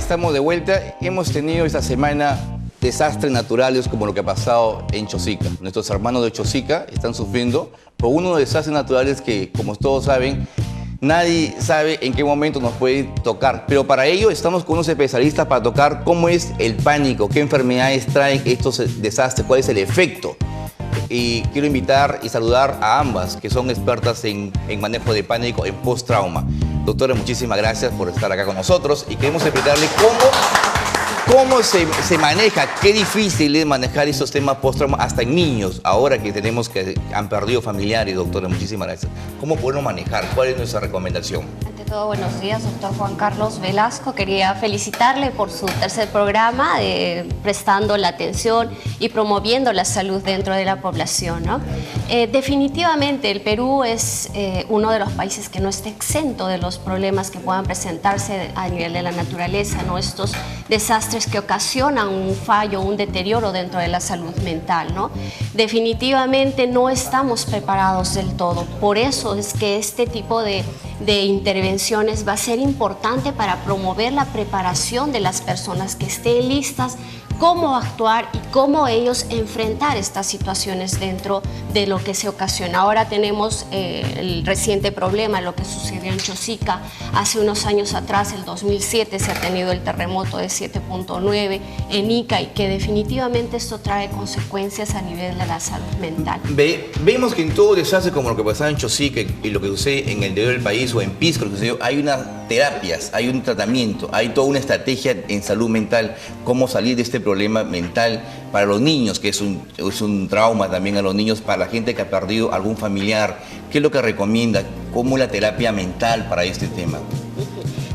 estamos de vuelta. Hemos tenido esta semana desastres naturales como lo que ha pasado en Chosica. Nuestros hermanos de Chosica están sufriendo por uno de los desastres naturales que, como todos saben, nadie sabe en qué momento nos puede tocar. Pero para ello estamos con unos especialistas para tocar cómo es el pánico, qué enfermedades traen estos desastres, cuál es el efecto. Y quiero invitar y saludar a ambas, que son expertas en manejo de pánico, en post-trauma. Doctora, muchísimas gracias por estar acá con nosotros y queremos explicarle cómo se maneja, qué difícil es manejar esos temas post-trauma hasta en niños, ahora que tenemos que han perdido familiares. Doctora, muchísimas gracias. ¿Cómo podemos manejar? ¿Cuál es nuestra recomendación? Ante todo, buenos días, doctor Juan Carlos Velasco. Quería felicitarle por su tercer programa, prestando la atención y promoviendo la salud dentro de la población, ¿no? Definitivamente el Perú es uno de los países que no está exento de los problemas que puedan presentarse a nivel de la naturaleza, ¿no? Estos desastres que ocasionan un fallo, un deterioro dentro de la salud mental, ¿no? Definitivamente no estamos preparados del todo. Por eso es que este tipo de intervenciones va a ser importante para promover la preparación de las personas que estén listas, cómo actuar y cómo ellos enfrentar estas situaciones dentro de lo que se ocasiona. Ahora tenemos el reciente problema, lo que sucedió en Chosica. Hace unos años atrás, el 2007, se ha tenido el terremoto de 7.9 en Ica y que definitivamente esto trae consecuencias a nivel de la salud mental. Vemos que en todo desastre como lo que pasaba en Chosica y lo que sucede en el interior del país o en Pisco, lo que sucedió, hay unas terapias, hay un tratamiento, hay toda una estrategia en salud mental, cómo salir de este problema mental para los niños, que es un trauma también a los niños, para la gente que ha perdido algún familiar. ¿Qué es lo que recomienda? ¿Cómo la terapia mental para este tema?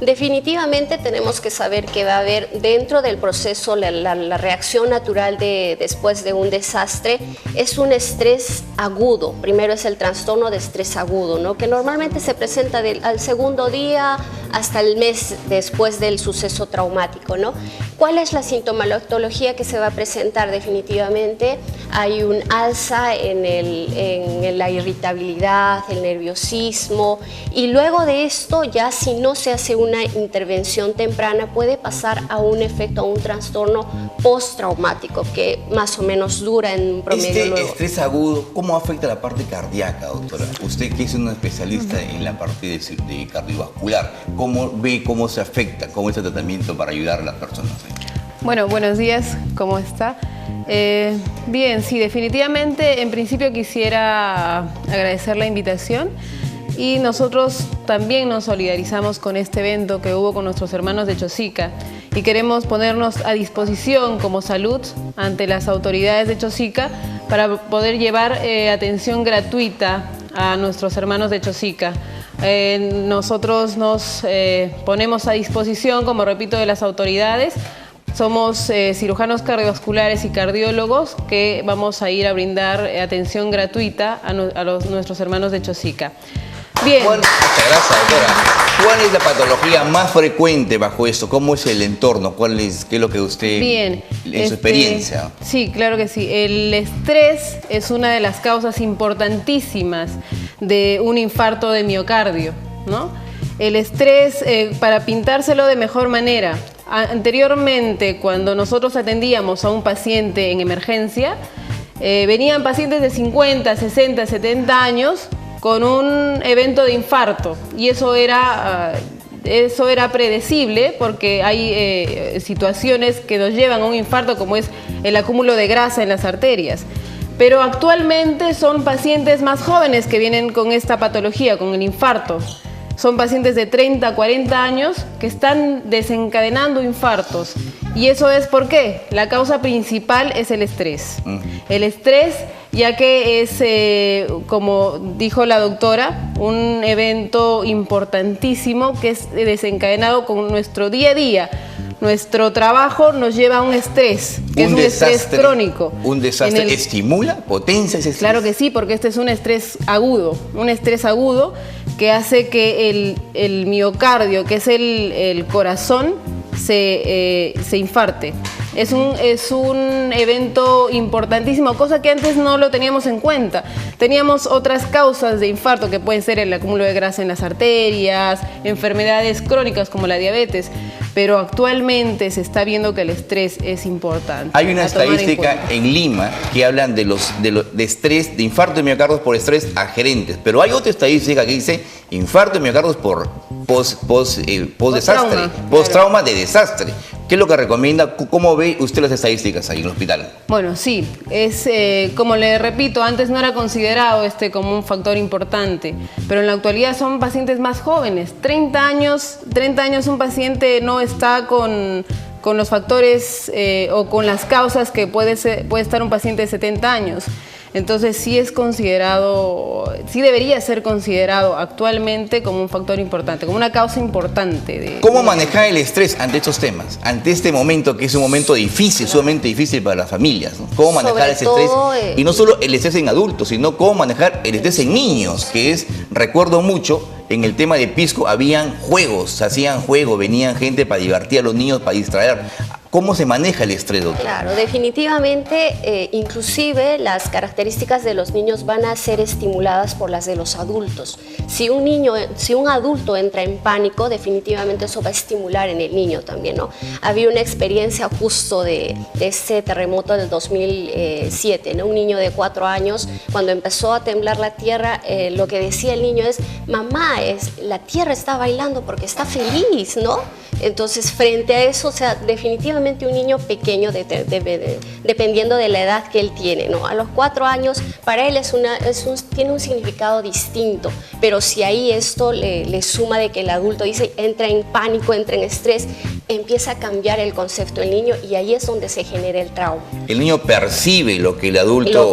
Definitivamente tenemos que saber que va a haber dentro del proceso la reacción natural después de un desastre. Es un estrés agudo. Primero es el trastorno de estrés agudo, ¿no? Que normalmente se presenta al segundo día hasta el mes después del suceso traumático, ¿no? ¿Cuál es la sintomatología que se va a presentar? Definitivamente hay un alza en la irritabilidad, el nerviosismo, y luego de esto ya, si no se hace una intervención temprana, puede pasar a un efecto, a un trastorno postraumático que más o menos dura en un promedio. Este estrés agudo, ¿cómo afecta la parte cardíaca, doctora? Usted, que es una especialista en la parte de cardiovascular, ¿cómo ve cómo se afecta, cómo es el tratamiento para ayudar a las personas? Bueno, buenos días, ¿cómo está? Bien, sí, definitivamente, en principio quisiera agradecer la invitación y nosotros también nos solidarizamos con este evento que hubo con nuestros hermanos de Chosica y queremos ponernos a disposición como salud ante las autoridades de Chosica para poder llevar atención gratuita a nuestros hermanos de Chosica. Nosotros nos ponemos a disposición, como repito, de las autoridades. Somos cirujanos cardiovasculares y cardiólogos que vamos a ir a brindar atención gratuita a nuestros hermanos de Chosica. Bien. Muchas gracias, doctora. ¿Cuál es la patología más frecuente bajo esto? ¿Cómo es el entorno? ¿Qué es lo que usted, bien, en su experiencia? Sí, claro que sí. El estrés es una de las causas importantísimas de un infarto de miocardio, ¿no? El estrés, para pintárselo de mejor manera, anteriormente, cuando nosotros atendíamos a un paciente en emergencia, venían pacientes de 50, 60, 70 años con un evento de infarto y eso era predecible porque hay situaciones que nos llevan a un infarto, como es el acúmulo de grasa en las arterias. Pero actualmente son pacientes más jóvenes que vienen con esta patología, con el infarto. Son pacientes de 30, 40 años que están desencadenando infartos. ¿Y eso es por qué? La causa principal es el estrés. El estrés, ya que es, como dijo la doctora, un evento importantísimo que es desencadenado con nuestro día a día. Nuestro trabajo nos lleva a un estrés, que es un estrés crónico. ¿Un desastre estimula, potencia ese estrés? Claro que sí, porque este es un estrés agudo que hace que el miocardio, que es el corazón, se infarte. Es un evento importantísimo, cosa que antes no lo teníamos en cuenta. Teníamos otras causas de infarto que pueden ser el acúmulo de grasa en las arterias, enfermedades crónicas como la diabetes, pero actualmente se está viendo que el estrés es importante. Hay una estadística en Lima que hablan de estrés, de infarto de miocardios por estrés a gerentes, pero hay otra estadística que dice infarto de miocardios por post-desastre, post-trauma de desastre. ¿Qué es lo que recomienda? ¿Cómo ve usted las estadísticas ahí en el hospital? Bueno, sí, es como le repito, antes no era considerado como un factor importante, pero en la actualidad son pacientes más jóvenes. 30 años un paciente no está con los factores o con las causas que puede estar un paciente de 70 años. Entonces sí es considerado, sí debería ser considerado actualmente como un factor importante, como una causa importante. ¿Cómo manejar el estrés ante estos temas? Ante este momento que es un momento difícil, sumamente difícil para las familias, ¿no? ¿Cómo manejar ese estrés? Y no solo el estrés en adultos, sino cómo manejar el estrés en niños, que es, recuerdo mucho, en el tema de Pisco habían juegos, se hacían juegos, venían gente para divertir a los niños, para distraer. ¿Cómo se maneja el estrés, doctor? Claro, definitivamente, inclusive las características de los niños van a ser estimuladas por las de los adultos. Si un adulto entra en pánico, definitivamente eso va a estimular en el niño también, ¿no? Había una experiencia justo de ese terremoto del 2007, ¿no? Un niño de 4 años, cuando empezó a temblar la tierra, lo que decía el niño es, mamá, la tierra está bailando porque está feliz, ¿no? Entonces, frente a eso, o sea, definitivamente un niño pequeño, dependiendo de la edad que él tiene, ¿no? A los 4 años, para él tiene un significado distinto, pero si ahí esto le suma de que el adulto dice, entra en pánico, entra en estrés, empieza a cambiar el concepto del niño y ahí es donde se genera el trauma. El niño percibe lo que el adulto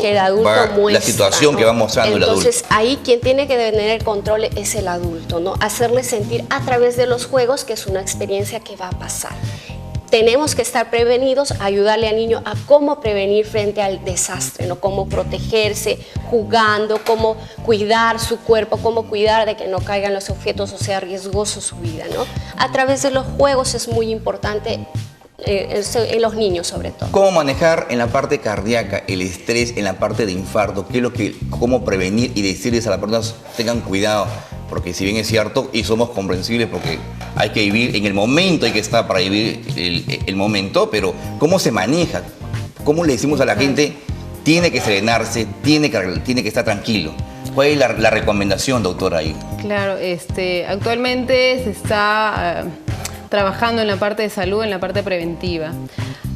muestra, la situación, ¿no?, que va mostrando el adulto. Entonces, ahí quien tiene que tener el control es el adulto, ¿no? Hacerle sentir a través de los juegos que es una experiencia que va a pasar. Tenemos que estar prevenidos, ayudarle al niño a cómo prevenir frente al desastre, ¿no? Cómo protegerse, jugando, cómo cuidar su cuerpo, cómo cuidar de que no caigan los objetos o sea riesgoso su vida, ¿no? A través de los juegos es muy importante en los niños sobre todo. ¿Cómo manejar en la parte cardíaca el estrés, en la parte de infarto? ¿Cómo prevenir y decirles a las personas tengan cuidado? Porque si bien es cierto y somos comprensibles porque hay que vivir en el momento, hay que estar para vivir el momento, pero ¿cómo se maneja? ¿Cómo le decimos a la gente tiene que serenarse, tiene que estar tranquilo? ¿Cuál es la recomendación, doctora, ahí? Claro, actualmente se está trabajando en la parte de salud, en la parte preventiva.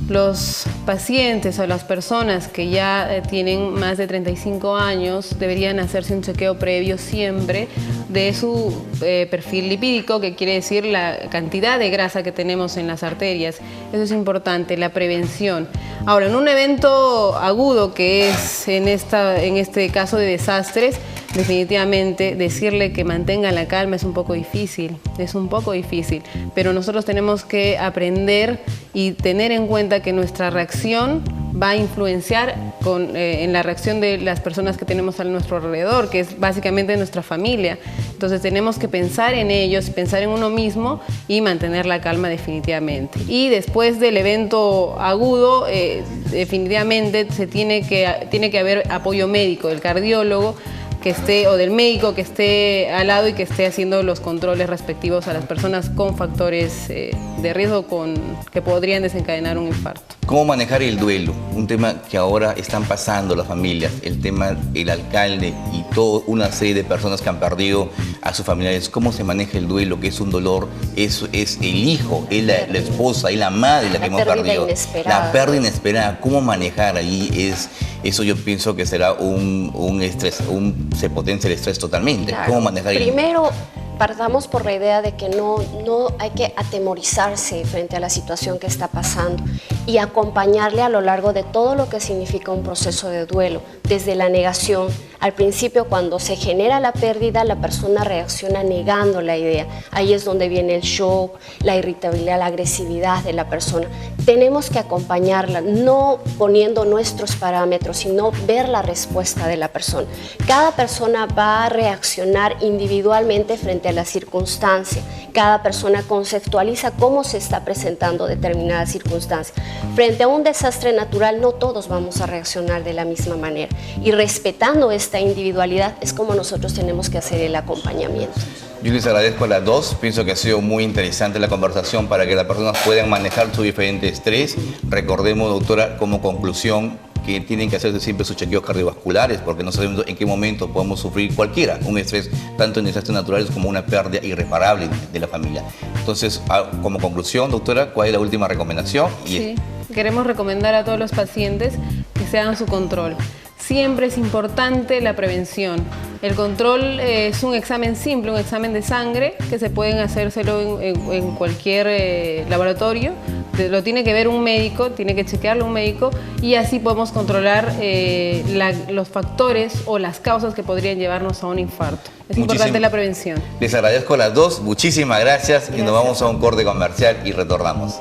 Los pacientes o las personas que ya tienen más de 35 años deberían hacerse un chequeo previo siempre de su perfil lipídico, que quiere decir la cantidad de grasa que tenemos en las arterias. Eso es importante, la prevención. Ahora, en un evento agudo que es en este caso de desastres, definitivamente decirle que mantenga la calma es un poco difícil, pero nosotros tenemos que aprender y tener en cuenta que nuestra reacción va a influenciar en la reacción de las personas que tenemos a nuestro alrededor, que es básicamente nuestra familia. Entonces tenemos que pensar en ellos, pensar en uno mismo y mantener la calma definitivamente. Y después del evento agudo, definitivamente tiene que haber apoyo médico, del cardiólogo que esté, o del médico que esté al lado y que esté haciendo los controles respectivos a las personas con factores de riesgo que podrían desencadenar un infarto. ¿Cómo manejar el duelo? Un tema que ahora están pasando las familias, el tema del alcalde y toda una serie de personas que han perdido a sus familiares. ¿Cómo se maneja el duelo? Que es un dolor, es el hijo, es la esposa, es la madre la que hemos perdido. La pérdida inesperada. ¿Cómo manejar ahí? Eso yo pienso que será un estrés, se potencia el estrés totalmente. Claro. ¿Cómo manejar el Primero, partamos por la idea de que no hay que atemorizarse frente a la situación que está pasando y acompañarle a lo largo de todo lo que significa un proceso de duelo, desde la negación Al principio, cuando se genera la pérdida, la persona reacciona negando la idea. Ahí es donde viene el shock, la irritabilidad, la agresividad de la persona. Tenemos que acompañarla, no poniendo nuestros parámetros, sino ver la respuesta de la persona. Cada persona va a reaccionar individualmente frente a la circunstancia. Cada persona conceptualiza cómo se está presentando determinada circunstancia. Frente a un desastre natural, no todos vamos a reaccionar de la misma manera. Y respetando esta individualidad es como nosotros tenemos que hacer el acompañamiento. Yo les agradezco a las dos. Pienso que ha sido muy interesante la conversación para que las personas puedan manejar su diferente estrés. Recordemos, doctora, como conclusión, que tienen que hacerse siempre sus chequeos cardiovasculares, porque no sabemos en qué momento podemos sufrir cualquiera, un estrés, tanto en desastres naturales como una pérdida irreparable de la familia. Entonces, como conclusión, doctora, ¿cuál es la última recomendación? Sí, queremos recomendar a todos los pacientes que se hagan su control. Siempre es importante la prevención. El control es un examen simple, un examen de sangre que se pueden hacérselo en cualquier laboratorio. Lo tiene que ver un médico, tiene que chequearlo un médico y así podemos controlar los factores o las causas que podrían llevarnos a un infarto. Es importante la prevención. Les agradezco a las dos, muchísimas gracias y nos vamos a un corte comercial y retornamos.